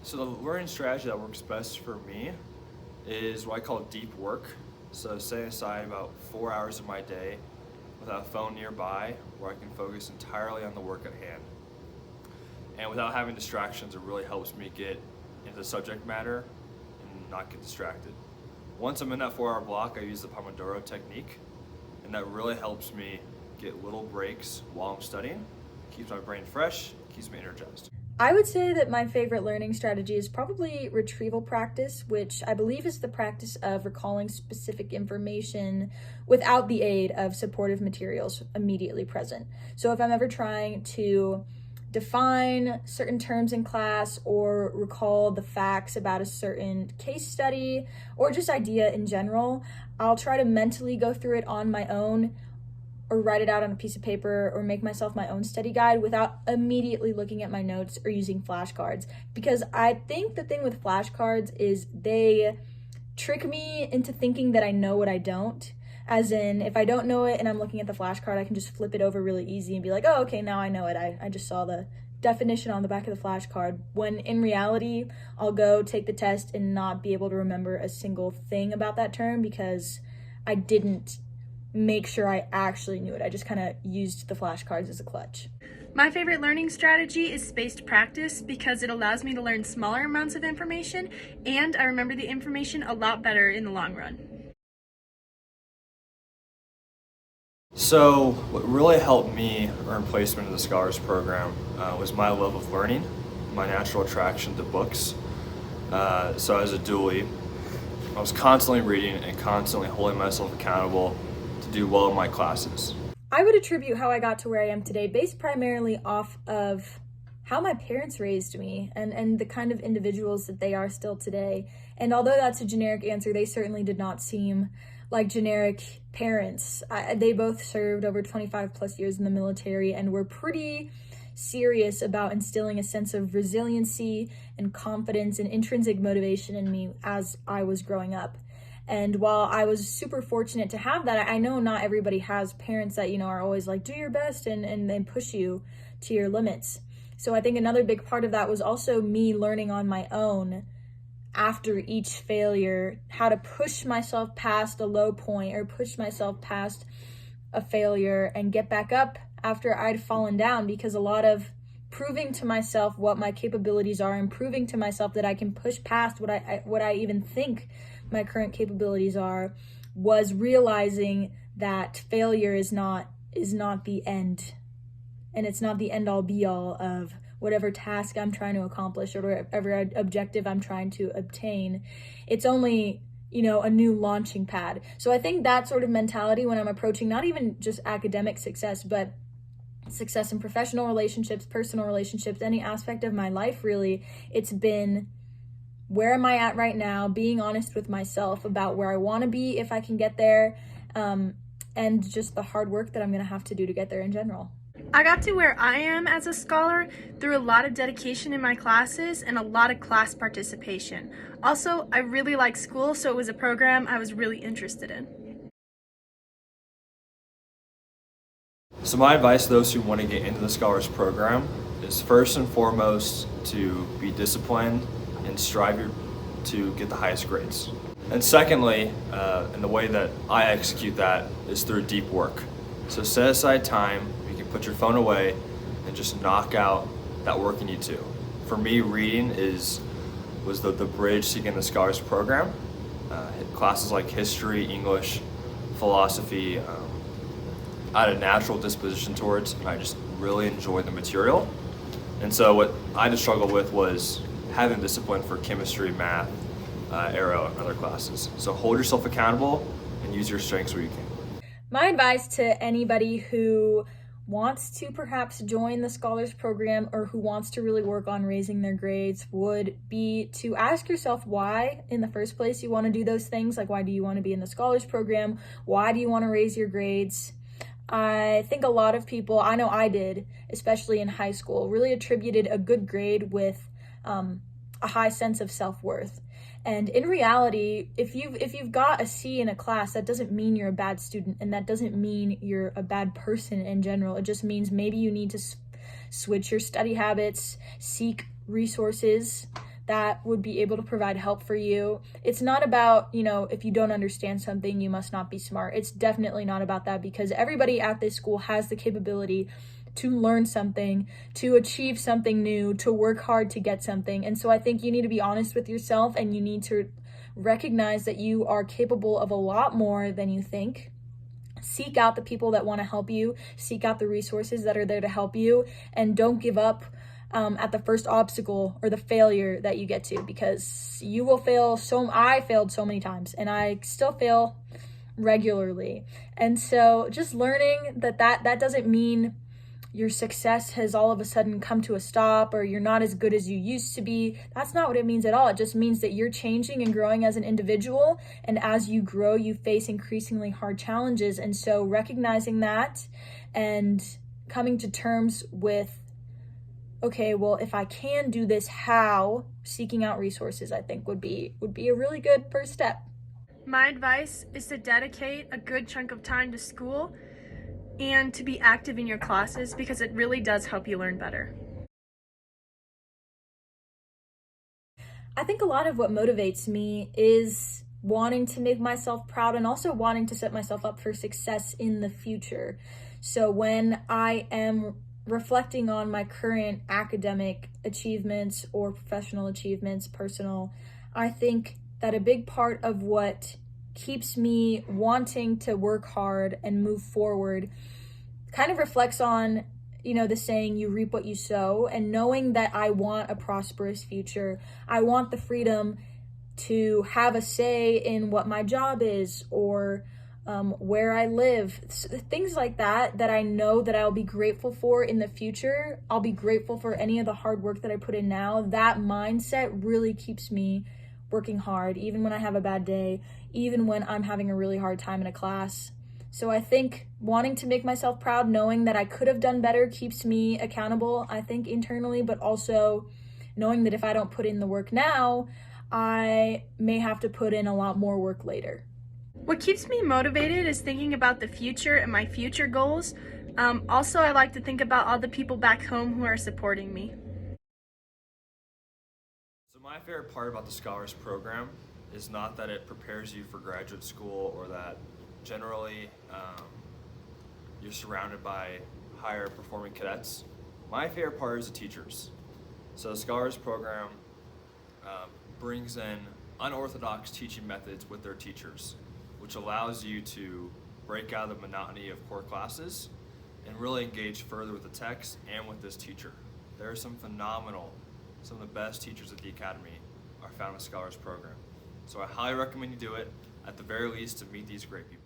So the learning strategy that works best for me is what I call deep work. So setting aside about 4 hours of my day without a phone nearby where I can focus entirely on the work at hand. And without having distractions, it really helps me get into the subject matter and not get distracted. Once I'm in that 4 hour block, I use the Pomodoro technique, and that really helps me get little breaks while I'm studying, keeps my brain fresh, keeps me energized. I would say that my favorite learning strategy is probably retrieval practice, which I believe is the practice of recalling specific information without the aid of supportive materials immediately present. So if I'm ever trying to define certain terms in class or recall the facts about a certain case study or just idea in general, I'll try to mentally go through it on my own or write it out on a piece of paper or make myself my own study guide without immediately looking at my notes or using flashcards. Because I think the thing with flashcards is they trick me into thinking that I know what I don't. As in, if I don't know it and I'm looking at the flashcard, I can just flip it over really easy and be like, oh, okay, now I know it. I just saw the definition on the back of the flashcard. When in reality, I'll go take the test and not be able to remember a single thing about that term because I didn't make sure I actually knew it. I just kind of used the flashcards as a clutch. My favorite learning strategy is spaced practice because it allows me to learn smaller amounts of information and I remember the information a lot better in the long run. So what really helped me earn placement in the Scholars Program was my love of learning, my natural attraction to books. So as a dually, I was constantly reading and constantly holding myself accountable to do well in my classes. I would attribute how I got to where I am today based primarily off of how my parents raised me and the kind of individuals that they are still today. And although that's a generic answer, they certainly did not seem like generic parents. They both served over 25 plus years in the military and were pretty serious about instilling a sense of resiliency and confidence and intrinsic motivation in me as I was growing up. And while I was super fortunate to have that, I know not everybody has parents that, are always like, do your best and then push you to your limits. So I think another big part of that was also me learning on my own after each failure, how to push myself past a low point or push myself past a failure and get back up after I'd fallen down, because a lot of proving to myself what my capabilities are and proving to myself that I can push past what I even think my current capabilities are was realizing that failure is not the end, and it's not the end all be all of whatever task I'm trying to accomplish or whatever objective I'm trying to obtain. It's only, a new launching pad. So I think that sort of mentality when I'm approaching not even just academic success, but success in professional relationships, personal relationships, any aspect of my life, really, it's been, where am I at right now? Being honest with myself about where I want to be if I can get there, and just the hard work that I'm going to have to do to get there in general. I got to where I am as a scholar through a lot of dedication in my classes and a lot of class participation. Also, I really like school, so it was a program I was really interested in. So my advice to those who want to get into the Scholars Program is first and foremost to be disciplined and strive to get the highest grades. And secondly, and the way that I execute that is through deep work. So set aside time, you can put your phone away and just knock out that work you need to. For me, reading was the bridge to get in the Scholars Program. Classes like history, English, philosophy, I had a natural disposition towards, and I just really enjoyed the material. And so what I just struggled with was having discipline for chemistry, math, aero, and other classes. So hold yourself accountable and use your strengths where you can. My advice to anybody who wants to perhaps join the Scholars Program or who wants to really work on raising their grades would be to ask yourself why in the first place you want to do those things. Like, why do you want to be in the Scholars Program? Why do you want to raise your grades? I think a lot of people, I know I did, especially in high school, really attributed a good grade with a high sense of self-worth. And in reality, if you've got a C in a class, that doesn't mean you're a bad student, and that doesn't mean you're a bad person in general. It just means maybe you need to switch your study habits, seek resources, that would be able to provide help for you. It's not about, if you don't understand something, you must not be smart. It's definitely not about that, because everybody at this school has the capability to learn something, to achieve something new, to work hard to get something. And so I think you need to be honest with yourself, and you need to recognize that you are capable of a lot more than you think. Seek out the people that want to help you, seek out the resources that are there to help you, and don't give up at the first obstacle or the failure that you get to, because you will fail. I failed so many times, and I still fail regularly. And so just learning that doesn't mean your success has all of a sudden come to a stop, or you're not as good as you used to be. That's not what it means at all. It just means that you're changing and growing as an individual, and as you grow, you face increasingly hard challenges. And so recognizing that and coming to terms with, okay, well, if I can do this, how? Seeking out resources, I think, would be a really good first step. My advice is to dedicate a good chunk of time to school and to be active in your classes, because it really does help you learn better. I think a lot of what motivates me is wanting to make myself proud, and also wanting to set myself up for success in the future. So when I am reflecting on my current academic achievements or professional achievements, personal, I think that a big part of what keeps me wanting to work hard and move forward kind of reflects on, the saying, you reap what you sow, and knowing that I want a prosperous future. I want the freedom to have a say in what my job is, or where I live, things like that I know that I'll be grateful for in the future. I'll be grateful for any of the hard work that I put in now. That mindset really keeps me working hard, even when I have a bad day, even when I'm having a really hard time in a class. So I think wanting to make myself proud, knowing that I could have done better, keeps me accountable, I think, internally, but also knowing that if I don't put in the work now, I may have to put in a lot more work later. What keeps me motivated is thinking about the future and my future goals. Also, I like to think about all the people back home who are supporting me. So my favorite part about the Scholars Program is not that it prepares you for graduate school, or that generally you're surrounded by higher performing cadets. My favorite part is the teachers. So the Scholars Program brings in unorthodox teaching methods with their teachers, which allows you to break out of the monotony of core classes and really engage further with the text and with this teacher. There are some of the best teachers at the Academy are found in the Scholars Program. So I highly recommend you do it, at the very least, to meet these great people.